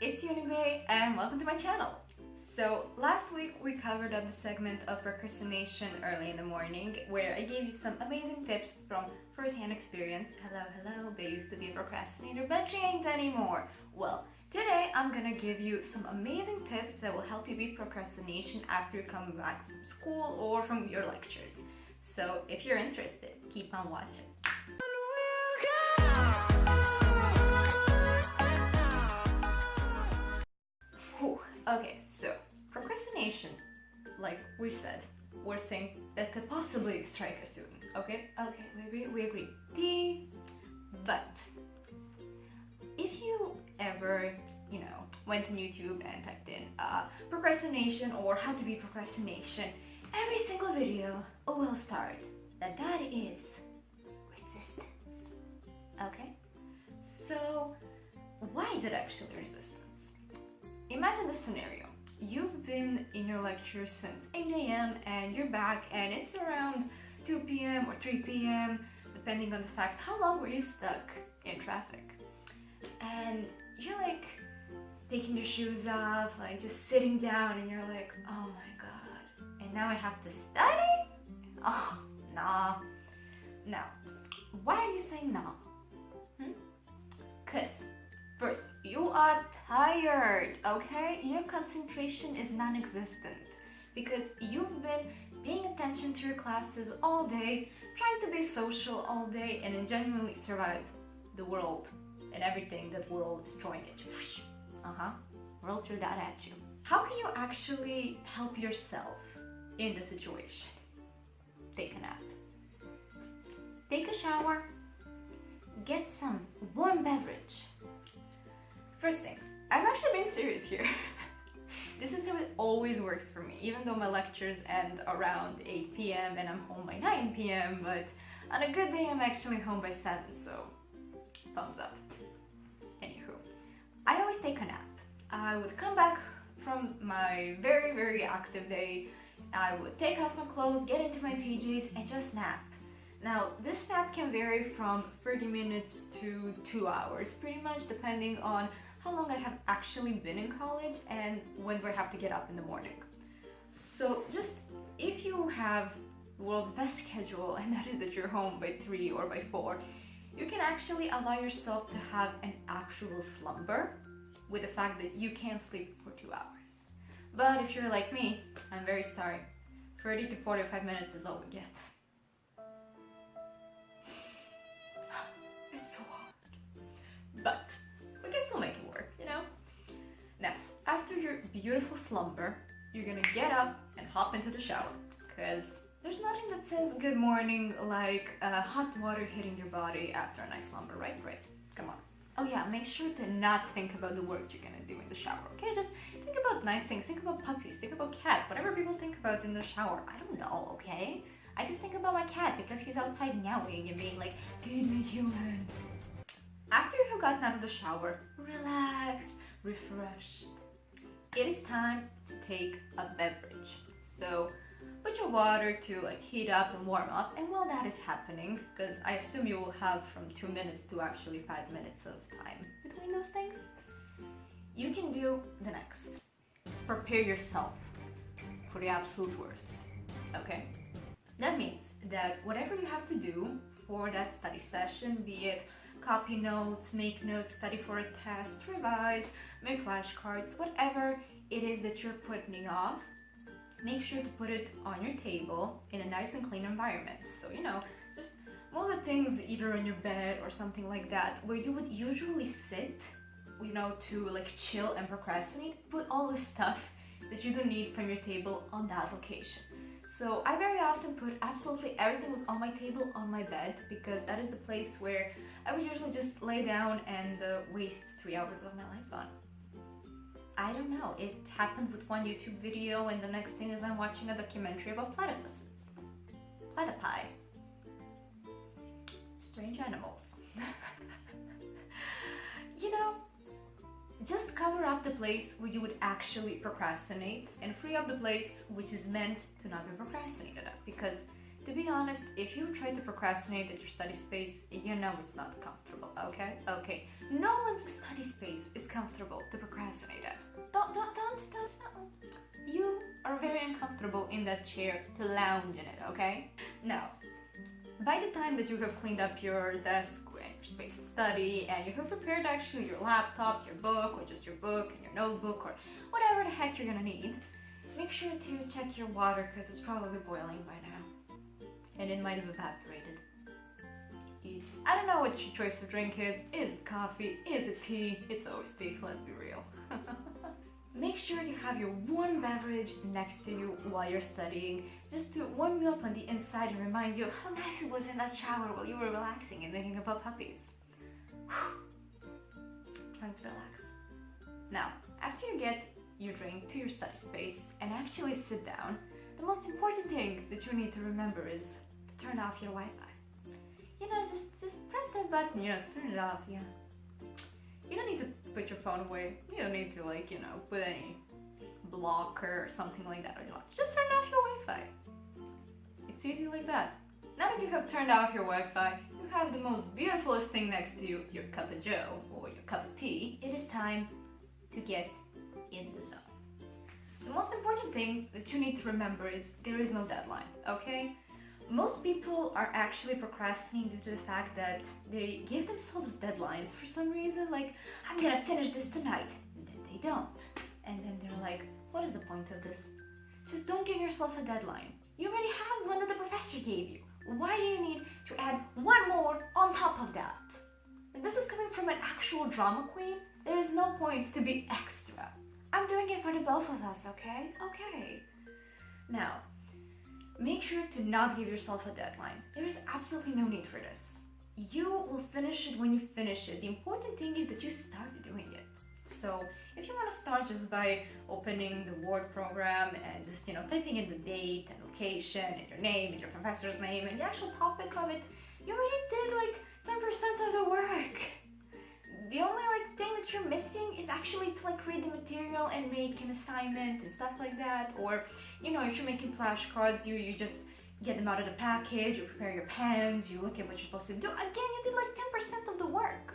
it's Unibae and welcome to my channel. So last week we covered up the segment of procrastination early in the morning where I gave you some amazing tips from first-hand experience. Hello, Bae used to be a procrastinator but she ain't anymore. Well, today I'm gonna give you some amazing tips that will help you beat procrastination after you come back from school or from your lectures. So if you're interested, keep on watching. Okay, so procrastination, like we said, worst thing that could possibly strike a student. Okay, we agree. But if you ever, went on YouTube and typed in procrastination or how to beat procrastination, every single video will start that is resistance. Okay, so why is it actually resistance? Imagine this scenario. You've been in your lecture since 8 a.m. and you're back and it's around 2 p.m. or 3 p.m. depending on the fact how long were you stuck in traffic. And you're like taking your shoes off, like just sitting down and you're like, oh my god, and now I have to study? Oh, nah. Now, why are you saying no? Because first, you are tired, okay? Your concentration is non-existent because you've been paying attention to your classes all day, trying to be social all day, and then genuinely survive the world and everything that world is throwing at you. World threw that at you. How can you actually help yourself in the situation? Take a nap. Take a shower. Get some warm beverage. First thing, I'm actually being serious here. This is how it always works for me, even though my lectures end around 8 p.m. and I'm home by 9 p.m. But on a good day, I'm actually home by 7, so thumbs up. Anywho, I always take a nap. I would come back from my very, very active day. I would take off my clothes, get into my PJs, and just nap. Now, this nap can vary from 30 minutes to 2 hours, pretty much depending on how long I have actually been in college and when do I have to get up in the morning. So just if you have the world's best schedule, and that is that you're home by 3 or by 4, you can actually allow yourself to have an actual slumber with the fact that you can't sleep for 2 hours. But if you're like me, I'm very sorry, 30 to 45 minutes is all we get. But we can still make it work, Now, after your beautiful slumber, you're gonna get up and hop into the shower, because there's nothing that says good morning like hot water hitting your body after a nice slumber, right? Right, come on. Oh yeah, make sure to not think about the work you're gonna do in the shower, okay? Just think about nice things, think about puppies, think about cats, whatever people think about in the shower. I don't know, okay? I just think about my cat because he's outside meowing and being like, feed me human. After you have gotten out of the shower, relaxed, refreshed, it is time to take a beverage. So put your water to heat up and warm up, and while that is happening, because I assume you will have from 2 minutes to actually 5 minutes of time between those things, you can do the next. Prepare yourself for the absolute worst, okay? That means that whatever you have to do for that study session, be it copy notes, make notes, study for a test, revise, make flashcards, whatever it is that you're putting off, make sure to put it on your table in a nice and clean environment. So, just move the things either on your bed or something like that, where you would usually sit, to chill and procrastinate. Put all the stuff that you don't need from your table on that location. So I very often put absolutely everything was on my table on my bed, because that is the place where I would usually just lay down and waste 3 hours of my life on. I don't know, it happened with one YouTube video, and the next thing is I'm watching a documentary about platypuses. Platypi. Strange animals. Just cover up the place where you would actually procrastinate and free up the place which is meant to not be procrastinated at. Because to be honest, if you try to procrastinate at your study space, it's not comfortable, okay? Okay, no one's study space is comfortable to procrastinate at. Don't. You are very uncomfortable in that chair to lounge in it, okay? Now, by the time that you have cleaned up your desk and your space to study, and you have prepared actually your laptop, your book, or just your book and your notebook, or whatever the heck you're gonna need, make sure to check your water because it's probably boiling by now. And it might have evaporated. I don't know what your choice of drink is. Is it coffee? Is it tea? It's always tea, let's be real. Make sure to have your warm beverage next to you while you're studying, just to warm you up on the inside and remind you how nice it was in that shower while you were relaxing and thinking about puppies. Time to relax. Now, after you get your drink to your study space and actually sit down, the most important thing that you need to remember is to turn off your Wi-Fi. You know, just press that button, to turn it off, yeah. You don't need to put your phone away. You don't need to, put any blocker or something like that on your laptop. Just turn off your Wi-Fi. It's easy like that. Now that you have turned off your Wi-Fi, you have the most beautifulest thing next to you, your cup of joe or your cup of tea. It is time to get in the zone. The most important thing that you need to remember is there is no deadline, okay? Most people are actually procrastinating due to the fact that they give themselves deadlines for some reason, like, I'm gonna finish this tonight, and then they don't. And then they're like, what is the point of this? Just don't give yourself a deadline. You already have one that the professor gave you. Why do you need to add one more on top of that? And this is coming from an actual drama queen. There is no point to be extra. I'm doing it for the both of us, okay? Okay. Now, make sure to not give yourself a deadline. There is absolutely no need for this. You will finish it when you finish it. The important thing is that you start doing it. So if you want to start just by opening the Word program and just, typing in the date and location and your name and your professor's name and the actual topic of it, you already did 10% of the work. The only thing that you're missing is actually to read the material and make an assignment and stuff like that. Or, if you're making flashcards, you just get them out of the package, you prepare your pens, you look at what you're supposed to do. Again, you did 10% of the work.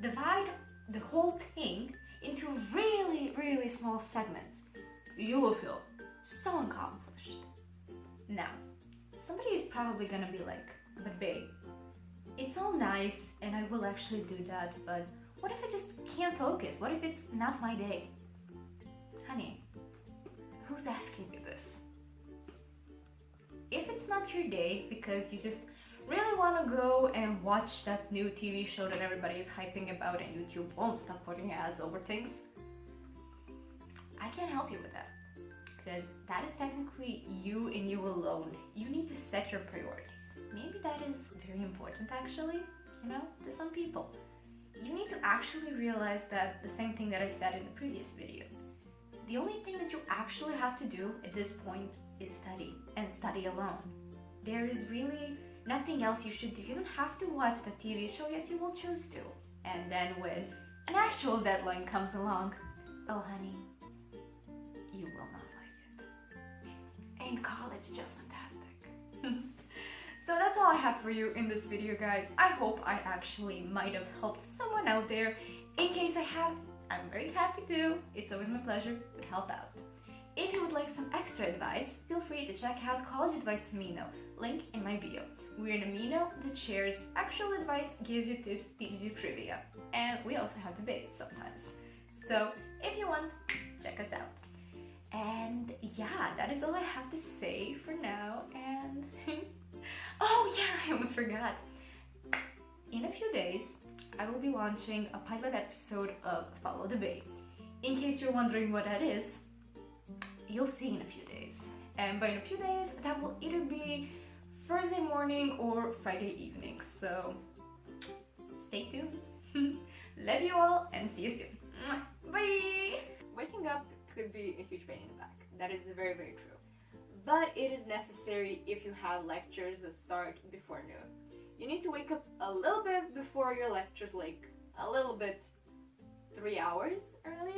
Divide the whole thing into really, really small segments. You will feel so accomplished. Now, somebody is probably gonna be like, but babe, it's all nice and I will actually do that, but what if I just can't focus? What if it's not my day? Honey, who's asking you this? If it's not your day because you just really want to go and watch that new TV show that everybody is hyping about and YouTube won't stop putting ads over things, I can't help you with that. Because that is technically you and you alone. You need to set your priorities. Maybe that is very important actually, to some people. You need to actually realize that the same thing that I said in the previous video. The only thing that you actually have to do at this point is study, and study alone. There is really nothing else you should do. You don't have to watch the TV show, yes, you will choose to. And then when an actual deadline comes along, oh honey, you will not like it. Ain't college just fantastic? So that's all I have for you in this video, guys. I hope I actually might have helped someone out there. In case I have, I'm very happy to. It's always my pleasure to help out. If you would like some extra advice, feel free to check out College Advice Amino, link in my bio. We're an amino that shares actual advice, gives you tips, teaches you trivia, and we also have debates sometimes. So if you want, check us out. And yeah, that is all I have to say for now, and oh yeah, I almost forgot. In a few days, I will be launching a pilot episode of Follow the Babe. In case you're wondering what that is, you'll see in a few days. And by in a few days, that will either be Thursday morning or Friday evening. So stay tuned. Love you all and see you soon. Bye! Waking up could be a huge pain in the back. That is very, very true. But it is necessary if you have lectures that start before noon. You need to wake up a little bit before your lectures, a little bit 3 hours earlier.